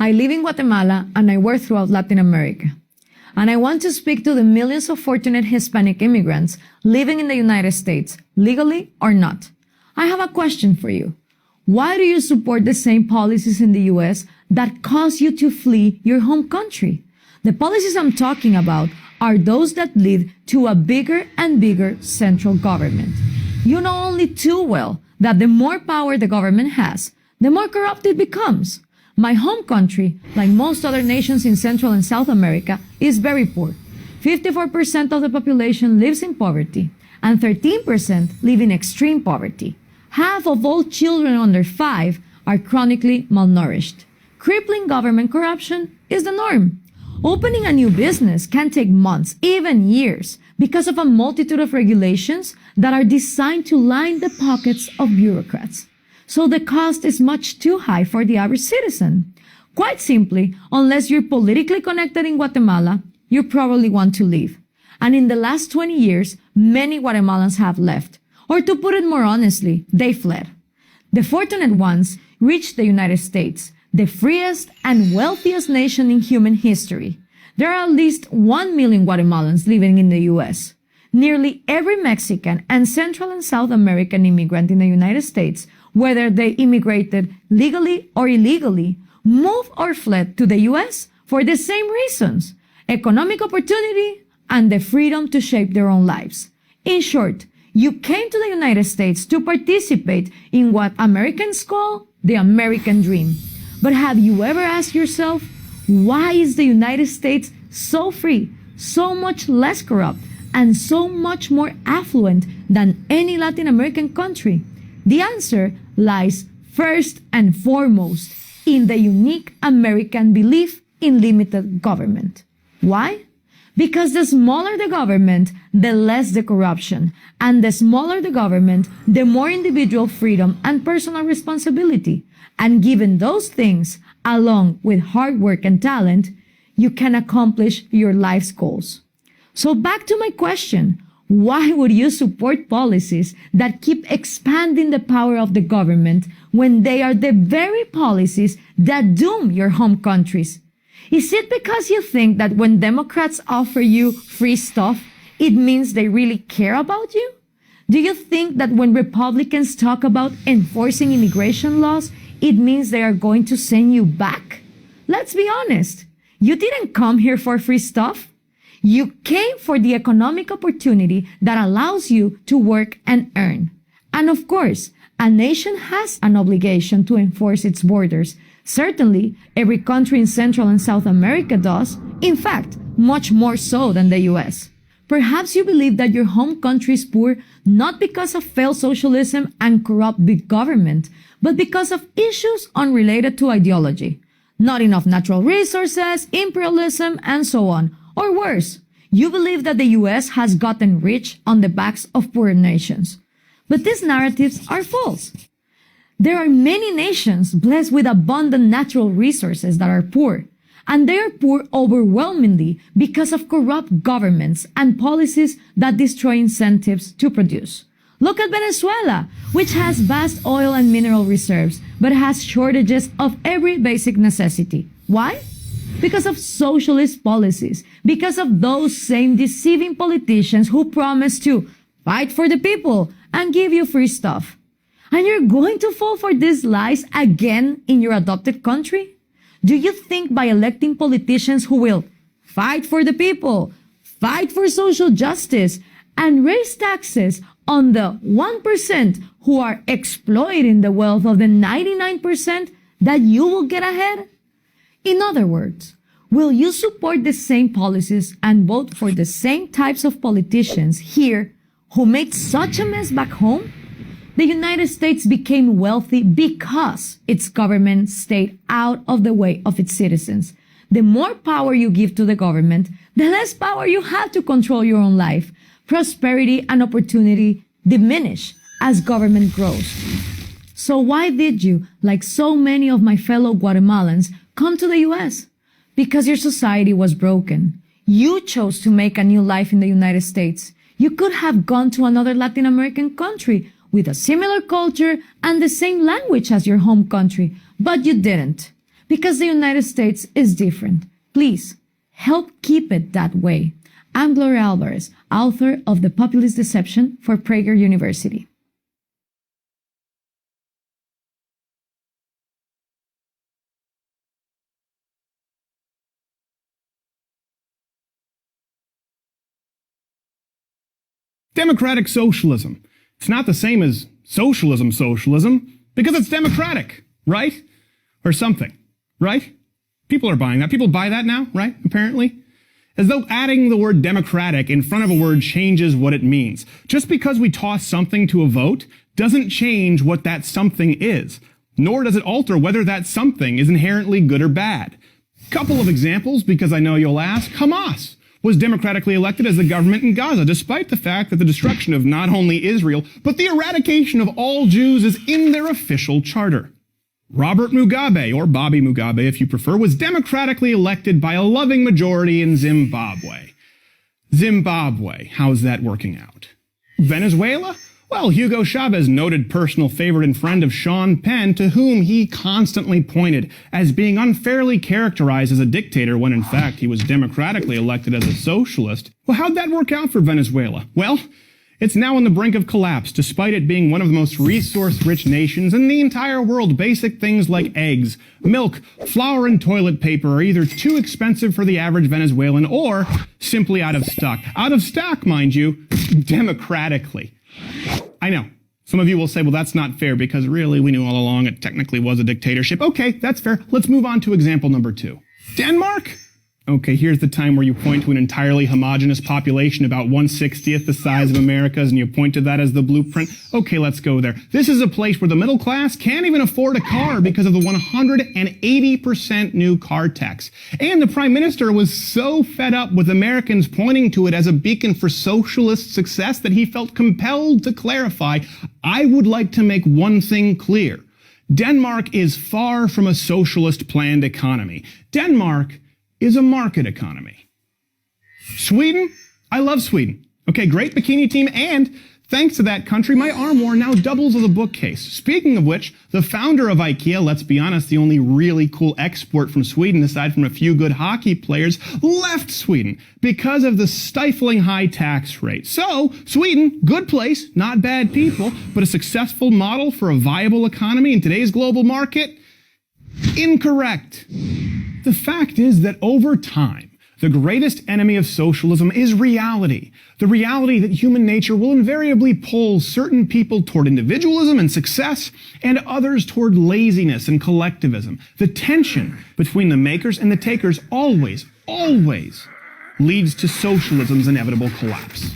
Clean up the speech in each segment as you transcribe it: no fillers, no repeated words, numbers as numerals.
I live in Guatemala and I work throughout Latin America. And I want to speak to the millions of fortunate Hispanic immigrants living in the United States, legally or not. I have a question for you. Why do you support the same policies in the US that cause you to flee your home country? The policies I'm talking about are those that lead to a bigger and bigger central government. You know only too well that the more power the government has, the more corrupt it becomes. My home country, like most other nations in Central and South America, is very poor. 54% of the population lives in poverty, and 13% live in extreme poverty. Half of all children under 5 are chronically malnourished. Crippling government corruption is the norm. Opening a new business can take months, even years, because of a multitude of regulations that are designed to line the pockets of bureaucrats. So the cost is much too high for the average citizen. Quite simply, unless you're politically connected in Guatemala, you probably want to leave. And in the last 20 years, many Guatemalans have left. Or to put it more honestly, they fled. The fortunate ones reached the United States, the freest and wealthiest nation in human history. There are at least 1 million Guatemalans living in the U.S. Nearly every Mexican and Central and South American immigrant in the United States, whether they immigrated legally or illegally, moved or fled to the U.S. for the same reasons: economic opportunity and the freedom to shape their own lives. In short, you came to the United States to participate in what Americans call the American dream. But have you ever asked yourself, why is the United States so free, so much less corrupt, and so much more affluent than any Latin American country? The answer lies first and foremost in the unique American belief in limited government. Why? Because the smaller the government, the less the corruption. And the smaller the government, the more individual freedom and personal responsibility. And given those things, along with hard work and talent, you can accomplish your life's goals. So back to my question. Why would you support policies that keep expanding the power of the government when they are the very policies that doom your home countries? Is it because you think that when Democrats offer you free stuff, it means they really care about you? Do you think that when Republicans talk about enforcing immigration laws, it means they are going to send you back? Let's be honest. You didn't come here for free stuff. You came for the economic opportunity that allows you to work and earn. And of course, a nation has an obligation to enforce its borders. Certainly, every country in Central and South America does. In fact, much more so than the US. Perhaps you believe that your home country is poor not because of failed socialism and corrupt big government, but because of issues unrelated to ideology. Not enough natural resources, imperialism, and so on. Or worse, you believe that the US has gotten rich on the backs of poor nations. But these narratives are false. There are many nations blessed with abundant natural resources that are poor, and they are poor overwhelmingly because of corrupt governments and policies that destroy incentives to produce. Look at Venezuela, which has vast oil and mineral reserves, but has shortages of every basic necessity. Why? Because of socialist policies, because of those same deceiving politicians who promise to fight for the people and give you free stuff. And you're going to fall for these lies again in your adopted country? Do you think by electing politicians who will fight for the people, fight for social justice, and raise taxes on the 1% who are exploiting the wealth of the 99% that you will get ahead? In other words, will you support the same policies and vote for the same types of politicians here who made such a mess back home? The United States became wealthy because its government stayed out of the way of its citizens. The more power you give to the government, the less power you have to control your own life. Prosperity and opportunity diminish as government grows. So why did you, like so many of my fellow Guatemalans, come to the US? Because your society was broken. You chose to make a new life in the United States. You could have gone to another Latin American country with a similar culture and the same language as your home country, but you didn't. because the United States is different. Please, help keep it that way. I'm Gloria Alvarez, author of The Populist Deception for Prager University. Democratic socialism. It's not the same as socialism because it's democratic, right? Or something, right? People are buying that. People buy that now, right? Apparently. As though adding the word democratic in front of a word changes what it means. Just because we toss something to a vote doesn't change what that something is, nor does it alter whether that something is inherently good or bad. Couple of examples, because I know you'll ask. Hamas was democratically elected as the government in Gaza, despite the fact that the destruction of not only Israel, but the eradication of all Jews is in their official charter. Robert Mugabe, or Bobby Mugabe if you prefer, was democratically elected by a loving majority in Zimbabwe. Zimbabwe, how's that working out? Venezuela? Well, Hugo Chavez, noted personal favorite and friend of Sean Penn, to whom he constantly pointed as being unfairly characterized as a dictator when in fact he was democratically elected as a socialist. Well, how'd that work out for Venezuela? Well, it's now on the brink of collapse, despite it being one of the most resource-rich nations in the entire world. Basic things like eggs, milk, flour, and toilet paper are either too expensive for the average Venezuelan or simply out of stock. Out of stock, mind you, democratically. I know. Some of you will say, well, that's not fair because really we knew all along it technically was a dictatorship. Okay, that's fair. Let's move on to example number 2. Denmark? Okay, here's the time where you point to an entirely homogeneous population about 1/60th the size of America's, and you point to that as the blueprint. Okay, let's go there. This is a place where the middle class can't even afford a car because of the 180% new car tax. And the prime minister was so fed up with Americans pointing to it as a beacon for socialist success that he felt compelled to clarify, I would like to make one thing clear. Denmark is far from a socialist planned economy. Denmark is a market economy. Sweden? I love Sweden. Okay, great bikini team, and thanks to that country, my armoire now doubles as a bookcase. Speaking of which, the founder of IKEA, let's be honest, the only really cool export from Sweden, aside from a few good hockey players, left Sweden because of the stifling high tax rate. So, Sweden, good place, not bad people, but a successful model for a viable economy in today's global market? Incorrect. The fact is that over time, the greatest enemy of socialism is reality. The reality that human nature will invariably pull certain people toward individualism and success and others toward laziness and collectivism. The tension between the makers and the takers always leads to socialism's inevitable collapse.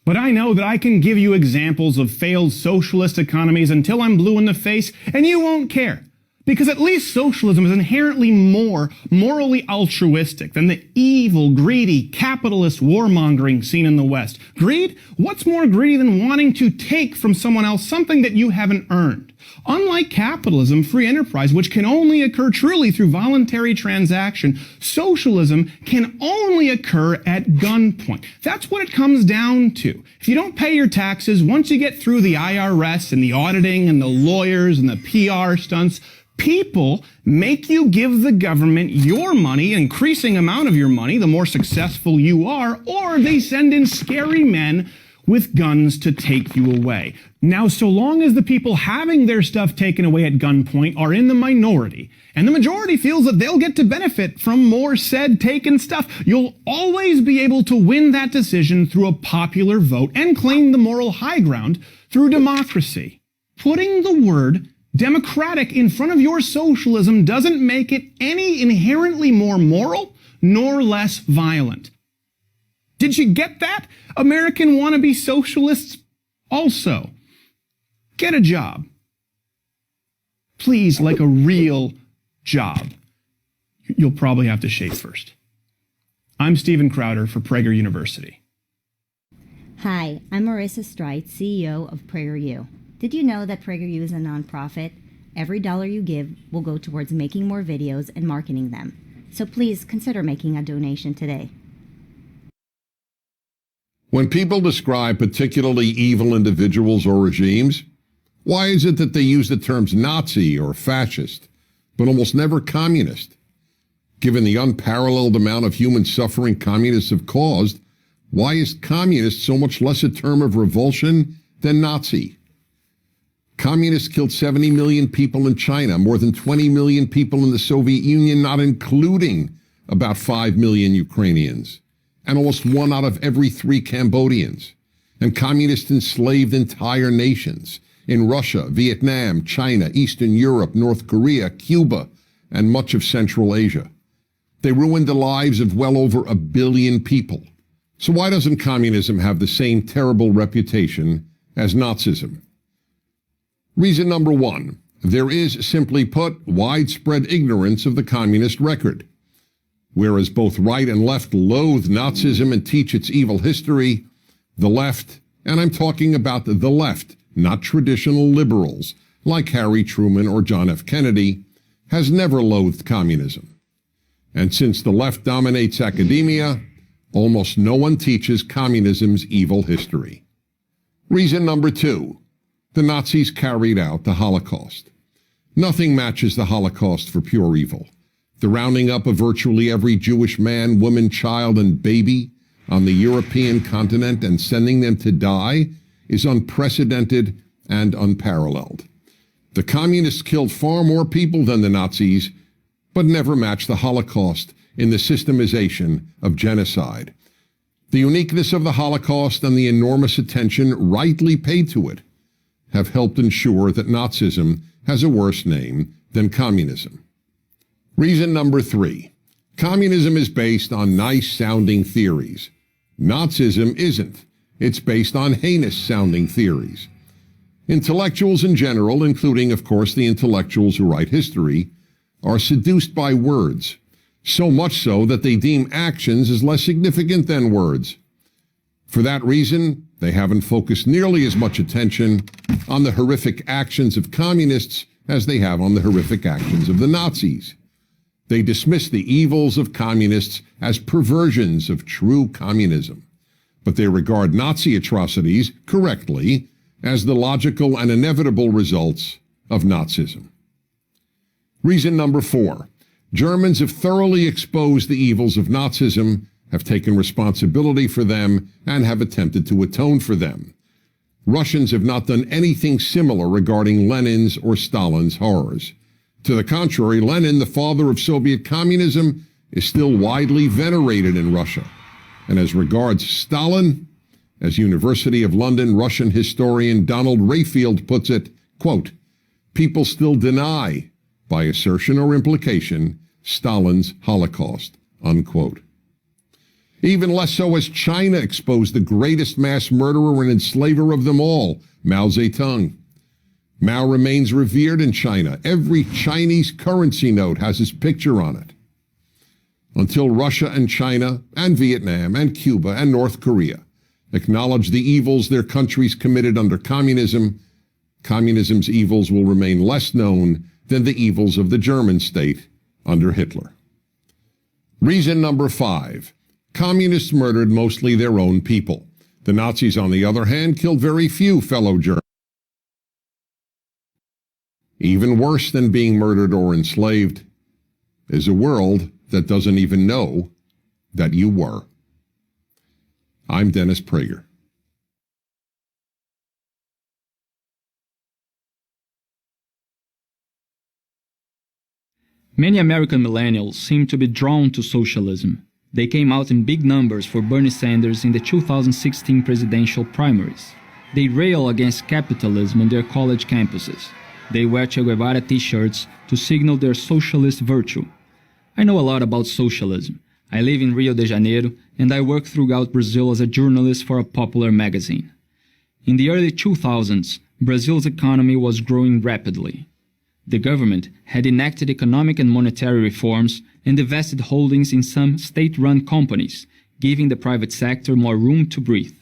But I know that I can give you examples of failed socialist economies until I'm blue in the face, and you won't care. Because at least socialism is inherently more morally altruistic than the evil, greedy, capitalist warmongering seen in the West. Greed? What's more greedy than wanting to take from someone else something that you haven't earned? Unlike capitalism, free enterprise, which can only occur truly through voluntary transaction, socialism can only occur at gunpoint. That's what it comes down to. If you don't pay your taxes, once you get through the IRS and the auditing and the lawyers and the PR stunts, people make you give the government your money, an increasing amount of your money, the more successful you are, or they send in scary men with guns to take you away. Now, so long as the people having their stuff taken away at gunpoint are in the minority, and the majority feels that they'll get to benefit from more said taken stuff, you'll always be able to win that decision through a popular vote and claim the moral high ground through democracy. Putting the word democratic in front of your socialism doesn't make it any inherently more moral nor less violent. Did you get that? American wannabe socialists also. Get a job. Please, like a real job. You'll probably have to shave first. I'm Steven Crowder for Prager University. Hi, I'm Marissa Streit, CEO of PragerU. Did you know that PragerU is a nonprofit? Every dollar you give will go towards making more videos and marketing them. So please consider making a donation today. When people describe particularly evil individuals or regimes, why is it that they use the terms Nazi or fascist? but almost never communist. Given the unparalleled amount of human suffering communists have caused, why is communist so much less a term of revulsion than Nazi? Communists killed 70 million people in China, more than 20 million people in the Soviet Union, not including about 5 million Ukrainians, and almost 1 out of every 3 Cambodians. And communists enslaved entire nations in Russia, Vietnam, China, Eastern Europe, North Korea, Cuba, and much of Central Asia. They ruined the lives of well over 1 billion people. So why doesn't communism have the same terrible reputation as Nazism? Reason number 1, there is, simply put, widespread ignorance of the communist record. Whereas both right and left loathe Nazism and teach its evil history, the left, and I'm talking about the left, not traditional liberals, like Harry Truman or John F. Kennedy, has never loathed communism. And since the left dominates academia, almost no one teaches communism's evil history. Reason number 2, the Nazis carried out the Holocaust. Nothing matches the Holocaust for pure evil. The rounding up of virtually every Jewish man, woman, child, and baby on the European continent and sending them to die is unprecedented and unparalleled. The communists killed far more people than the Nazis, but never matched the Holocaust in the systemization of genocide. The uniqueness of the Holocaust and the enormous attention rightly paid to it have helped ensure that Nazism has a worse name than communism. Reason number 3, communism is based on nice-sounding theories. Nazism isn't. It's based on heinous-sounding theories. Intellectuals in general, including, of course, the intellectuals who write history, are seduced by words, so much so that they deem actions as less significant than words. For that reason, they haven't focused nearly as much attention on the horrific actions of communists as they have on the horrific actions of the Nazis. They dismiss the evils of communists as perversions of true communism, but they regard Nazi atrocities, correctly, as the logical and inevitable results of Nazism. Reason number 4, Germans have thoroughly exposed the evils of Nazism, have taken responsibility for them, and have attempted to atone for them. Russians have not done anything similar regarding Lenin's or Stalin's horrors. To the contrary, Lenin, the father of Soviet communism, is still widely venerated in Russia. And as regards Stalin, as University of London Russian historian Donald Rayfield puts it, quote, people still deny, by assertion or implication, Stalin's Holocaust, unquote. Even less so as China exposed the greatest mass murderer and enslaver of them all, Mao Zedong. Mao remains revered in China. Every Chinese currency note has his picture on it. Until Russia and China and Vietnam and Cuba and North Korea acknowledge the evils their countries committed under communism, communism's evils will remain less known than the evils of the German state under Hitler. Reason number 5, communists murdered mostly their own people. The Nazis, on the other hand, killed very few fellow Germans. Even worse than being murdered or enslaved is a world that doesn't even know that you were. I'm Dennis Prager. Many American millennials seem to be drawn to socialism. They came out in big numbers for Bernie Sanders in the 2016 presidential primaries. They rail against capitalism on their college campuses. They wear Che Guevara t-shirts to signal their socialist virtue. I know a lot about socialism. I live in Rio de Janeiro, and I work throughout Brazil as a journalist for a popular magazine. In the early 2000s, Brazil's economy was growing rapidly. The government had enacted economic and monetary reforms and divested holdings in some state-run companies, giving the private sector more room to breathe.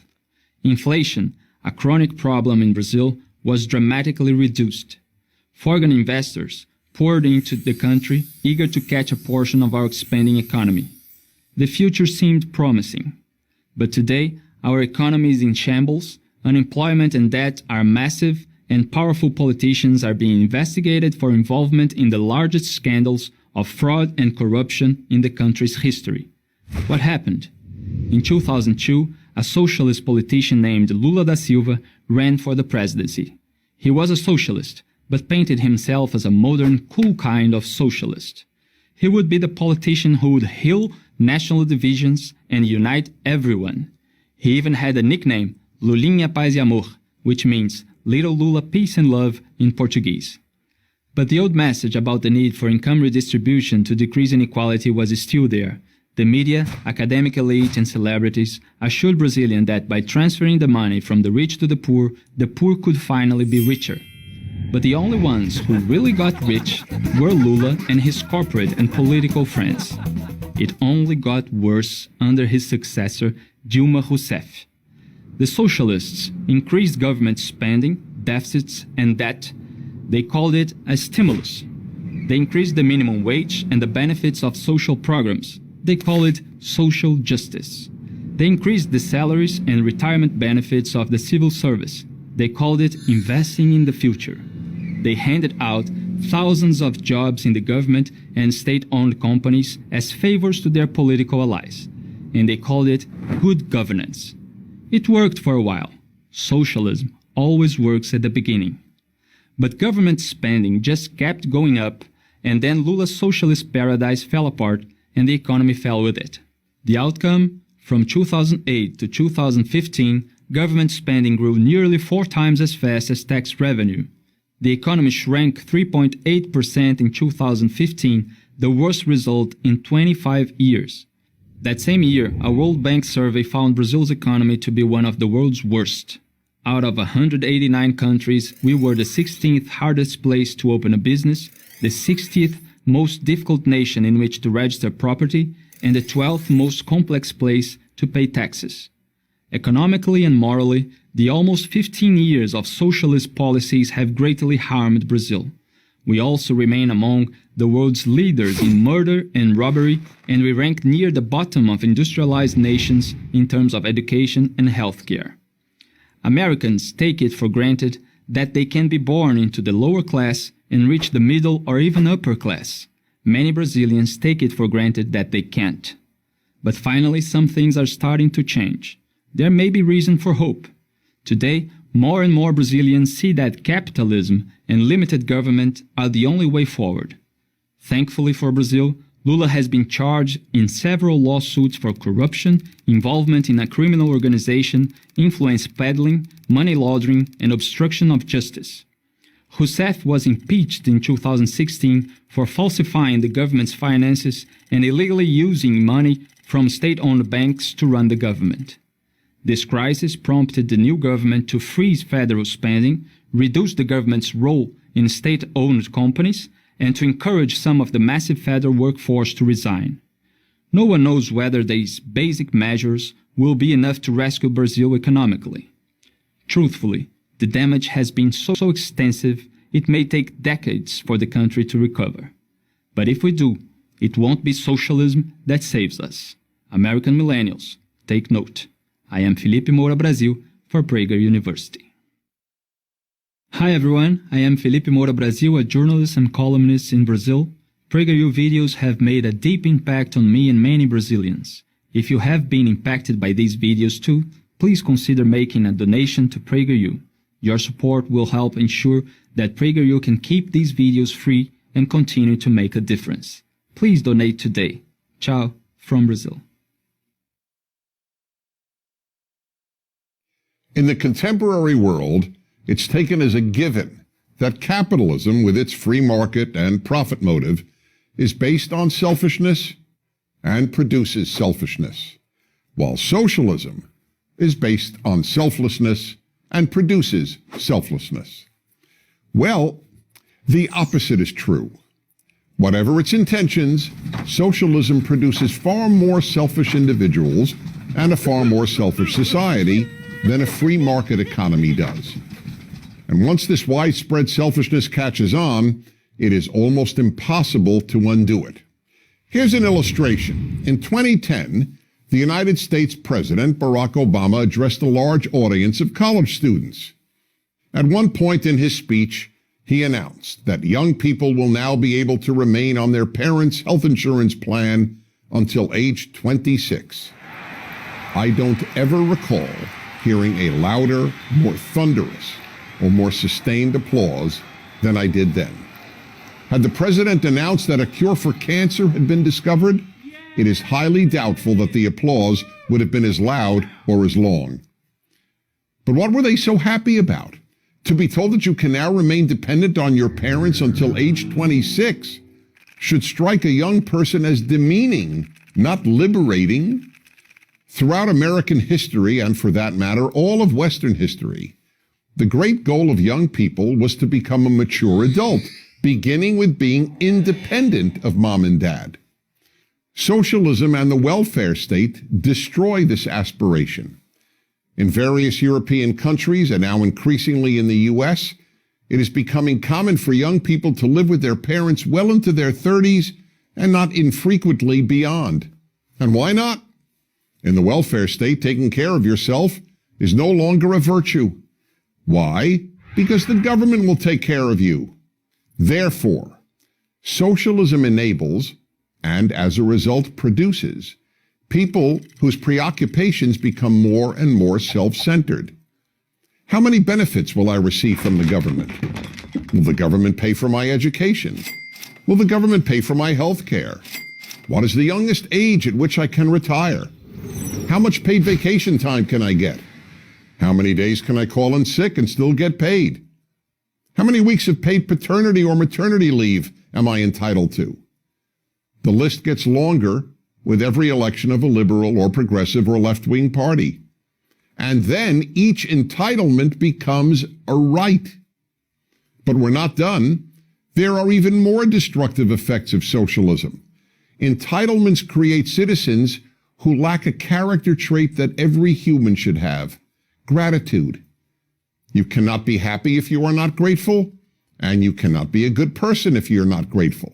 Inflation, a chronic problem in Brazil, was dramatically reduced. Foreign investors poured into the country, eager to catch a portion of our expanding economy. The future seemed promising. But today, our economy is in shambles, unemployment and debt are massive, and powerful politicians are being investigated for involvement in the largest scandals of fraud and corruption in the country's history. What happened? In 2002, a socialist politician named Lula da Silva ran for the presidency. He was a socialist, but painted himself as a modern, cool kind of socialist. He would be the politician who would heal national divisions and unite everyone. He even had a nickname, Lulinha Paz e Amor, which means Little Lula Peace and Love in Portuguese. But the old message about the need for income redistribution to decrease inequality was still there. The media, academic elite, and celebrities assured Brazilians that by transferring the money from the rich to the poor could finally be richer. But the only ones who really got rich were Lula and his corporate and political friends. It only got worse under his successor, Dilma Rousseff. The socialists increased government spending, deficits, and debt. They called it a stimulus. They increased the minimum wage and the benefits of social programs. They call it social justice. They increased the salaries and retirement benefits of the civil service. They called it investing in the future. They handed out thousands of jobs in the government and state-owned companies as favors to their political allies. And they called it good governance. It worked for a while. Socialism always works at the beginning. But government spending just kept going up, and then Lula's socialist paradise fell apart and the economy fell with it. The outcome? From 2008 to 2015, government spending grew nearly 4 times as fast as tax revenue. The economy shrank 3.8% in 2015, the worst result in 25 years. That same year, a World Bank survey found Brazil's economy to be one of the world's worst. Out of 189 countries, we were the 16th hardest place to open a business, the 60th most difficult nation in which to register property, and the 12th most complex place to pay taxes. Economically and morally, the almost 15 years of socialist policies have greatly harmed Brazil. We also remain among the world's leaders in murder and robbery, and we rank near the bottom of industrialized nations in terms of education and healthcare. Americans take it for granted that they can be born into the lower class and reach the middle or even upper class. Many Brazilians take it for granted that they can't. But finally, some things are starting to change. There may be reason for hope. Today, more and more Brazilians see that capitalism and limited government are the only way forward. Thankfully for Brazil, Lula has been charged in several lawsuits for corruption, involvement in a criminal organization, influence peddling, money laundering, and obstruction of justice. Rousseff was impeached in 2016 for falsifying the government's finances and illegally using money from state-owned banks to run the government. This crisis prompted the new government to freeze federal spending, reduce the government's role in state-owned companies, and to encourage some of the massive federal workforce to resign. No one knows whether these basic measures will be enough to rescue Brazil economically. Truthfully, the damage has been so extensive it may take decades for the country to recover. But if we do, it won't be socialism that saves us. American millennials, take note. I am Felipe Moura, Brasil, for Prager University. Hi everyone, I am Felipe Moura, Brasil, a journalist and columnist in Brazil. PragerU videos have made a deep impact on me and many Brazilians. If you have been impacted by these videos too, please consider making a donation to PragerU. Your support will help ensure that PragerU can keep these videos free and continue to make a difference. Please donate today. Ciao from Brazil. In the contemporary world, it's taken as a given that capitalism, with its free market and profit motive, is based on selfishness and produces selfishness, while socialism is based on selflessness and produces selflessness. Well, the opposite is true. Whatever its intentions, socialism produces far more selfish individuals and a far more selfish society than a free market economy does. And once this widespread selfishness catches on, it is almost impossible to undo it. Here's an illustration. In 2010, the United States President Barack Obama addressed a large audience of college students. At one point in his speech, he announced that young people will now be able to remain on their parents' health insurance plan until age 26. I don't ever recall hearing a louder, more thunderous, or more sustained applause than I did then. Had the president announced that a cure for cancer had been discovered, it is highly doubtful that the applause would have been as loud or as long. But what were they so happy about? To be told that you can now remain dependent on your parents until age 26 should strike a young person as demeaning, not liberating. Throughout American history, and for that matter, all of Western history, the great goal of young people was to become a mature adult, beginning with being independent of mom and dad. Socialism and the welfare state destroy this aspiration. In various European countries, and now increasingly in the U.S., it is becoming common for young people to live with their parents well into their 30s and not infrequently beyond. And why not? In the welfare state, taking care of yourself is no longer a virtue. Why? Because the government will take care of you. Therefore, socialism enables, and as a result produces, people whose preoccupations become more and more self-centered. How many benefits will I receive from the government? Will the government pay for my education? Will the government pay for my health care? What is the youngest age at which I can retire? How much paid vacation time can I get? How many days can I call in sick and still get paid? How many weeks of paid paternity or maternity leave am I entitled to? The list gets longer with every election of a liberal or progressive or left-wing party. And then each entitlement becomes a right. But we're not done. There are even more destructive effects of socialism. Entitlements create citizens who lack a character trait that every human should have: gratitude. You cannot be happy if you are not grateful, and you cannot be a good person if you're not grateful.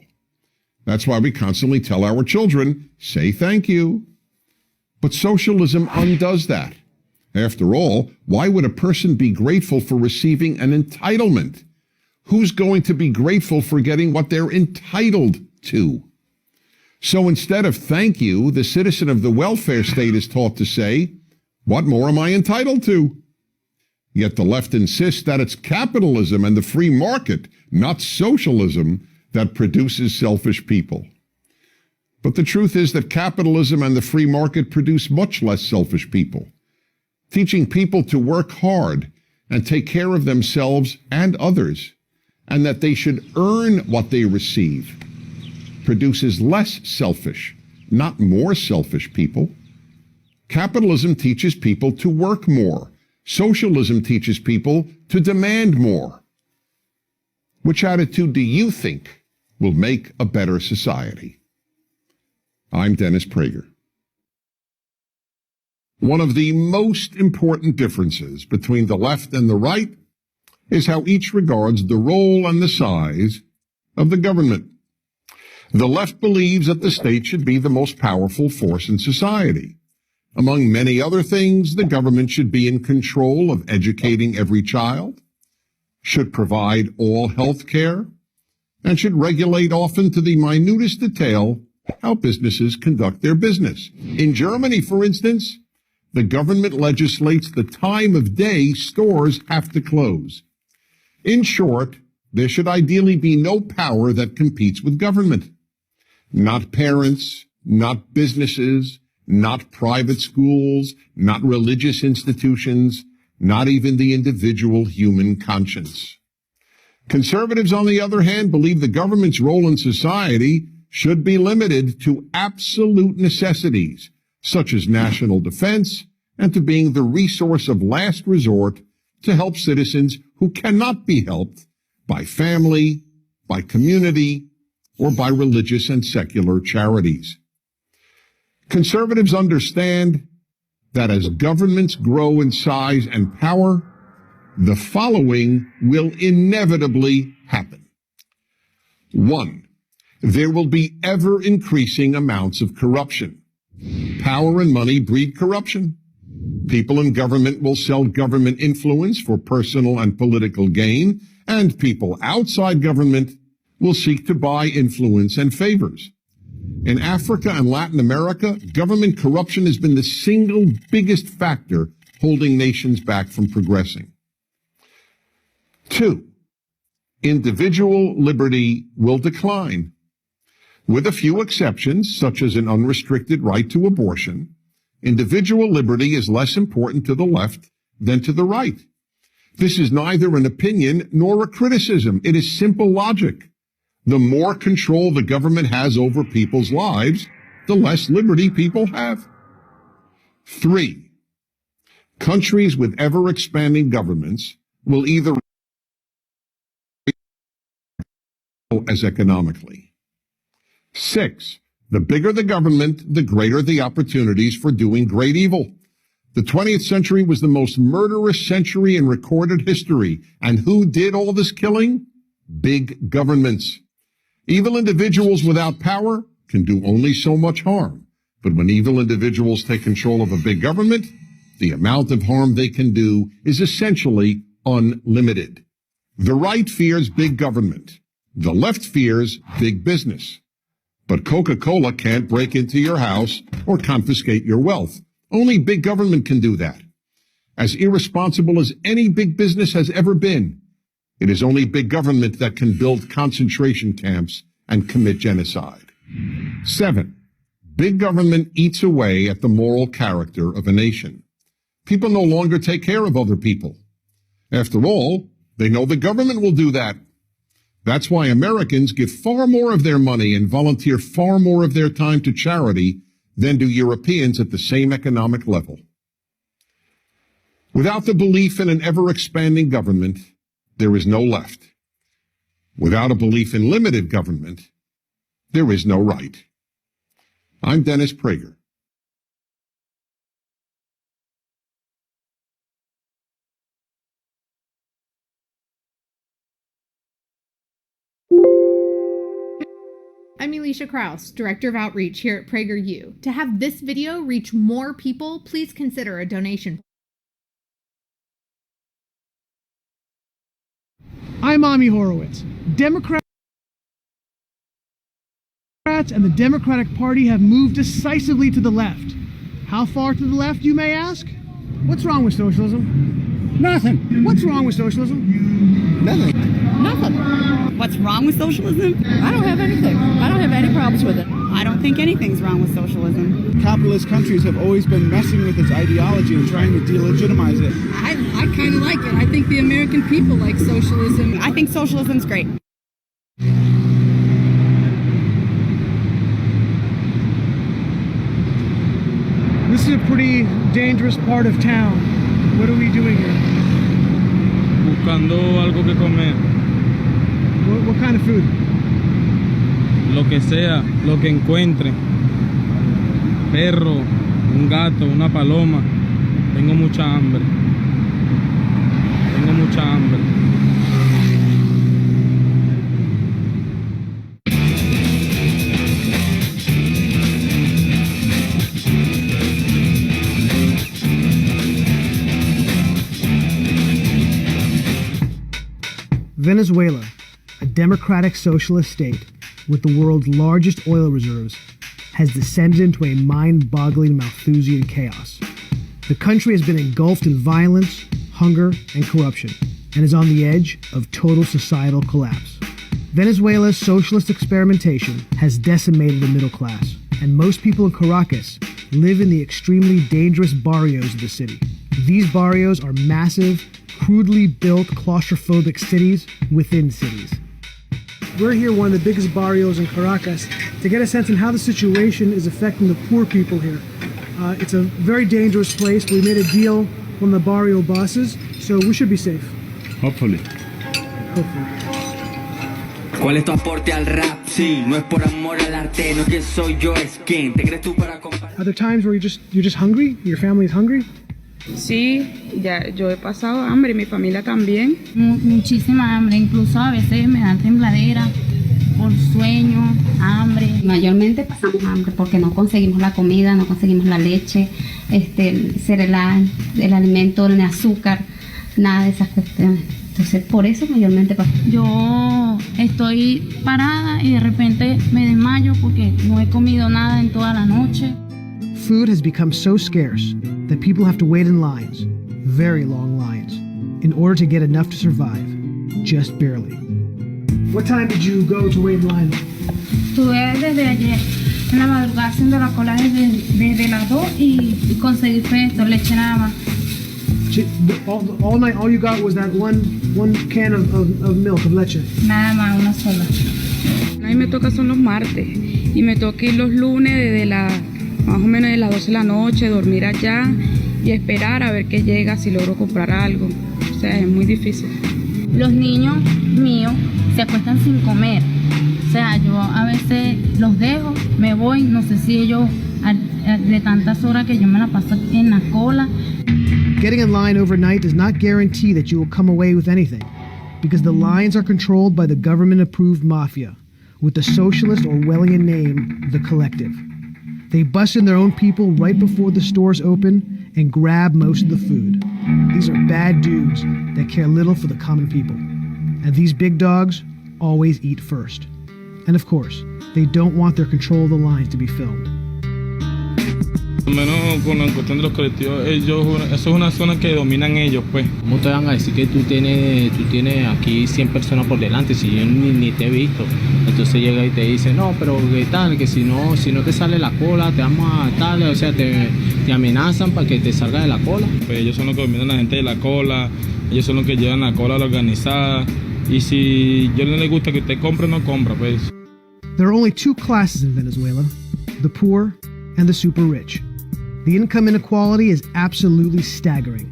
That's why we constantly tell our children, say thank you. But socialism undoes that. After all, why would a person be grateful for receiving an entitlement? Who's going to be grateful for getting what they're entitled to? So instead of thank you, the citizen of the welfare state is taught to say, what more am I entitled to? Yet the left insists that it's capitalism and the free market, not socialism, that produces selfish people. But the truth is that capitalism and the free market produce much less selfish people. Teaching people to work hard and take care of themselves and others, and that they should earn what they receive, produces less selfish, not more selfish people. Capitalism teaches people to work more. Socialism teaches people to demand more. Which attitude do you think will make a better society? I'm Dennis Prager. One of the most important differences between the left and the right is how each regards the role and the size of the government. The left believes that the state should be the most powerful force in society. Among many other things, the government should be in control of educating every child, should provide all health care, and should regulate often to the minutest detail how businesses conduct their business. In Germany, for instance, the government legislates the time of day stores have to close. In short, there should ideally be no power that competes with government. Not parents, not businesses, not private schools, not religious institutions, not even the individual human conscience. Conservatives, on the other hand, believe the government's role in society should be limited to absolute necessities, such as national defense, and to being the resource of last resort to help citizens who cannot be helped by family, by community, or by religious and secular charities. Conservatives understand that as governments grow in size and power, the following will inevitably happen. 1. There will be ever-increasing amounts of corruption. Power and money breed corruption. People in government will sell government influence for personal and political gain, and people outside government will seek to buy influence and favors. In Africa and Latin America, government corruption has been the single biggest factor holding nations back from progressing. 2. Individual liberty will decline. With a few exceptions, such as an unrestricted right to abortion, individual liberty is less important to the left than to the right. This is neither an opinion nor a criticism. It is simple logic. The more control the government has over people's lives, the less liberty people have. 3. Countries with ever-expanding governments will either as economically. 6. The bigger the government, the greater the opportunities for doing great evil. The 20th century was the most murderous century in recorded history. And who did all this killing? Big governments. Evil individuals without power can do only so much harm. But when evil individuals take control of a big government, the amount of harm they can do is essentially unlimited. The right fears big government. The left fears big business. But Coca-Cola can't break into your house or confiscate your wealth. Only big government can do that. As irresponsible as any big business has ever been, it is only big government that can build concentration camps and commit genocide. 7. Big government eats away at the moral character of a nation. People no longer take care of other people. After all, they know the government will do that. That's why Americans give far more of their money and volunteer far more of their time to charity than do Europeans at the same economic level. Without the belief in an ever-expanding government, there is no left. Without a belief in limited government, there is no right. I'm Dennis Prager. I'm Alicia Kraus, Director of Outreach here at PragerU. To have this video reach more people, please consider a donation. I'm Ami Horowitz. Democrats and the Democratic Party have moved decisively to the left. How far to the left, you may ask? What's wrong with socialism? Nothing. What's wrong with socialism? Nothing. What's wrong with socialism? I don't have anything. I don't have any problems with it. I don't think anything's wrong with socialism. Capitalist countries have always been messing with its ideology and trying to delegitimize it. I kind of like it. I think the American people like socialism. I think socialism's great. This is a pretty dangerous part of town. What are we doing here? Buscando algo que comer. What kind of food? Lo que sea, lo que encuentre. Perro, un gato, una paloma. Tengo mucha hambre. Tengo mucha hambre. Venezuela, a democratic socialist state with the world's largest oil reserves, has descended into a mind-boggling Malthusian chaos. The country has been engulfed in violence, hunger, and corruption, and is on the edge of total societal collapse. Venezuela's socialist experimentation has decimated the middle class, and most people in Caracas live in the extremely dangerous barrios of the city. These barrios are massive, crudely built, claustrophobic cities within cities. We're here, one of the biggest barrios in Caracas, to get a sense on how the situation is affecting the poor people here. It's a very dangerous place. We made a deal from the barrio bosses, so we should be safe. Hopefully. ¿Cuál es tu aporte al rap? Sí, no es por amor al arte, no quién soy yo, es quién. ¿Te crees tú para comparar? Are there times where you're just hungry? Your family is hungry? Sí, ya yo he pasado hambre, mi familia también. Muchísima hambre, incluso a veces me dan tembladera por sueño, hambre. Mayormente pasamos hambre porque no conseguimos la comida, no conseguimos la leche, el cereal, el alimento, el azúcar, nada de esas cuestiones. Entonces, por eso mayormente pasamos. Yo estoy parada y de repente me desmayo porque no he comido nada en toda la noche. Food has become so scarce that people have to wait in lines, very long lines, in order to get enough to survive, just barely. What time did you go to wait in line? Estuve desde ayer en la madrugada haciendo la cola desde las 2 y conseguí fue esto, leche nada más. All night, all you got was that one can of milk, of leche? Nada más, una sola. A mí me toca son los martes y me toca ir los lunes desde más o menos de las 12 de la noche, dormir allá y esperar a ver qué llega, si logro comprar algo. O sea, es muy difícil. Los niños míos se acuestan sin comer. O sea, yo a veces los dejo, me voy, no sé si ellos de tantas horas que yo me la paso en la cola. Getting in line overnight does not guarantee that you will come away with anything, because the lines are controlled by the government-approved mafia, with the socialist Orwellian name, the Collective. They bust in their own people right before the stores open and grab most of the food. These are bad dudes that care little for the common people. And these big dogs always eat first. And of course, they don't want their control of the lines to be filmed. Menos con la cuestión de los colectivos, eso es una zona que dominan ellos, pues. ¿Cómo te van a decir que tú tienes aquí 100 personas por delante si yo ni te he visto? Entonces llega y te dice, no, pero qué tal, que si no te sale la cola, te vamos a tal, o sea, te amenazan para que te salga de la cola. Pues ellos son los que dominan a la gente de la cola, ellos son los que llevan la cola a la organizada, y si yo no les gusta que usted compre, no compra, pues. There are only two classes in Venezuela, the poor and the super rich. The income inequality is absolutely staggering.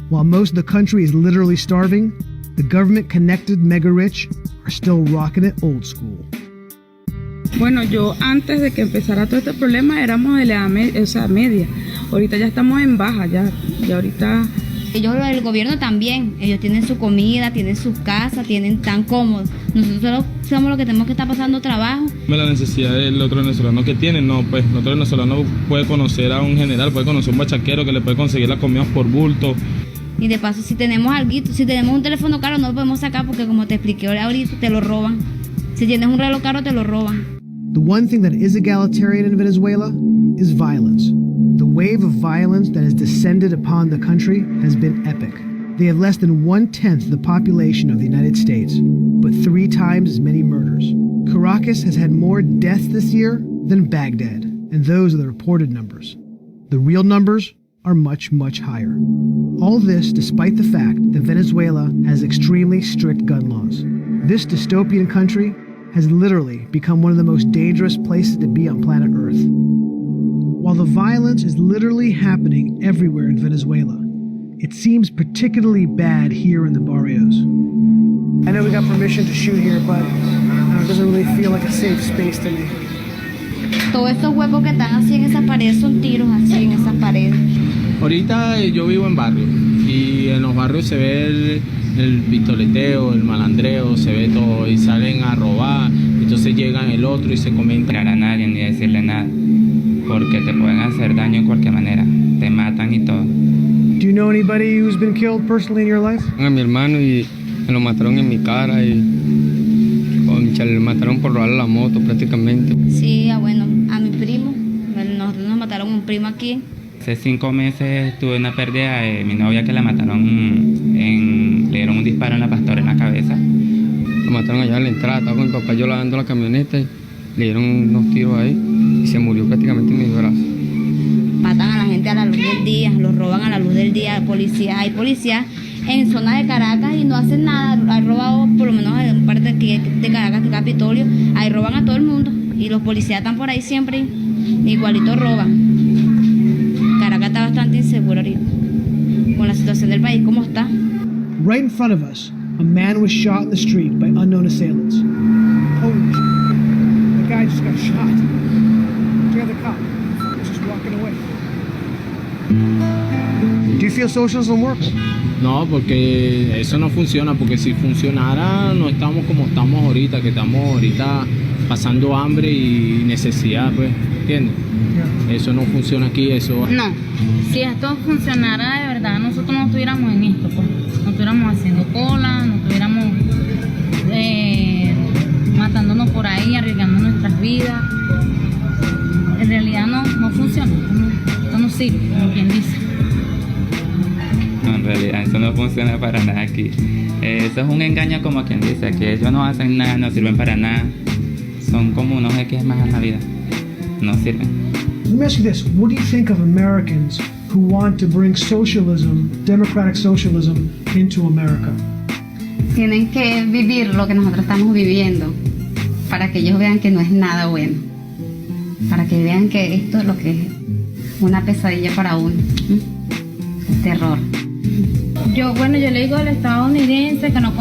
While most of the country is literally starving, the government-connected mega-rich are still rocking it old school. Bueno, yo antes de que empezara todo este problema éramos de la edad media. Ahorita ya estamos en baja, ya ahorita... Ellos, el gobierno también, ellos tienen su comida, tienen sus casas, tan cómodos. Nosotros solo somos los que tenemos que estar pasando trabajo. La necesidad del otro venezolano que tiene, no, pues el otro venezolano puede conocer a un general, puede conocer a un bachaquero que le puede conseguir las comidas por bulto. Y de paso, si tenemos alguito, si tenemos un teléfono caro, no lo podemos sacar porque como te expliqué ahorita, te lo roban. Si tienes un reloj caro, te lo roban. The one thing that is egalitarian in Venezuela is violence. The wave of violence that has descended upon the country has been epic. They have less than 1/10 the population of the United States, but 3 times as many murders. Caracas has had more deaths this year than Baghdad, and those are the reported numbers. The real numbers are much, much higher. All this despite the fact that Venezuela has extremely strict gun laws. This dystopian country has literally become one of the most dangerous places to be on planet Earth. While the violence is literally happening everywhere in Venezuela, it seems particularly bad here in the barrios. I know we got permission to shoot here, but it doesn't really feel like a safe space to me. Todos estos huecos que están así en esas paredes son tiros así en esas paredes. Ahorita yo vivo en barrio y en los barrios se ve el pistoleteo, el malandreo, se ve todo y salen a robar, entonces llegan el otro y se comentan. A nadie ni decirle nada, porque te pueden hacer daño en cualquier manera, te matan y todo. Do you know anybody who's been killed personally in your life? A mi hermano y me lo mataron en mi cara y lo mataron por robarle la moto prácticamente. Sí, bueno, a mi primo, nosotros nos mataron un primo aquí. Hace 5 meses tuve una pérdida de mi novia que la mataron, le dieron un disparo en la pastora en la cabeza. Lo mataron allá en la entrada, estaba con mi papá yo lavando la camioneta y le dieron unos tiros ahí y se murió prácticamente en mis brazos. Matan a la gente a la luz del día, los roban a la luz del día, hay policías en zonas de Caracas y no hacen nada, han robado por lo menos en parte de aquí de Caracas, de Capitolio, ahí roban a todo el mundo y los policías están por ahí siempre, igualito roban. Caracas está bastante inseguro ahorita, con la situación del país como está. Right in front of us, a man was shot in the street by unknown assailants. Holy shit, the guy just got shot. The other cop was just walking away. Do you feel socialism works? No, porque eso no funciona, porque si funcionara no estamos como estamos ahorita, que estamos ahorita pasando hambre y necesidad, pues, ¿entiendes? Eso no funciona aquí, eso... No, si esto funcionara de verdad, nosotros no estuviéramos en esto, pues. No estuviéramos haciendo cola, no estuviéramos matándonos por ahí, arriesgando nuestras vidas. En realidad no funciona, esto no sirve, como quien dice. No, en realidad eso no funciona para nada aquí. Eso es un engaño, como quien dice, que ellos no hacen nada, no sirven para nada. Son como unos X más en la vida. No sirven. Let me ask you this. What do you think of Americans who want to bring socialism, democratic socialism, into America? Tienen que vivir lo que nosotros estamos viviendo para que ellos vean que no es nada bueno. Para que vean que esto es lo que es una pesadilla para uno. Terror. Yo le digo al estadounidense que no